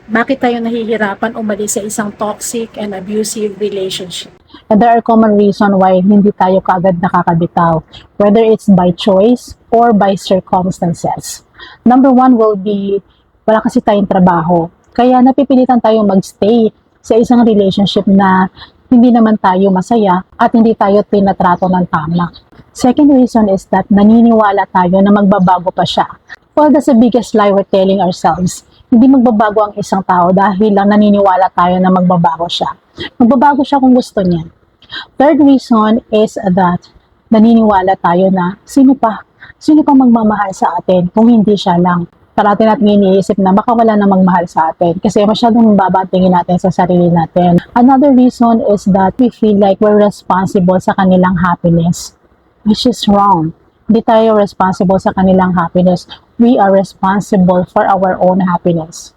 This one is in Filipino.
Bakit tayo nahihirapan umalis sa isang toxic and abusive relationship? And there are common reason why hindi tayo kaagad nakakabitaw, whether it's by choice or by circumstances. Number one will be, wala kasi tayong trabaho. Kaya napipilitan tayong magstay sa isang relationship na hindi naman tayo masaya at hindi tayo tinatrato ng tama. Second reason is that naniniwala tayo na magbabago pa siya. Well, that's the biggest lie we're telling ourselves. Hindi magbabago ang isang tao dahil lang naniniwala tayo na magbabago siya. Magbabago siya kung gusto niya. Third reason is that naniniwala tayo na sino pa magmamahal sa atin kung hindi siya lang. Parati natin iniisip na baka wala na magmahal sa atin kasi masyadong babatingin natin sa sarili natin. Another reason is that we feel like we're responsible sa kanilang happiness, which is wrong. Hindi tayo responsible sa kanilang happiness. We are responsible for our own happiness.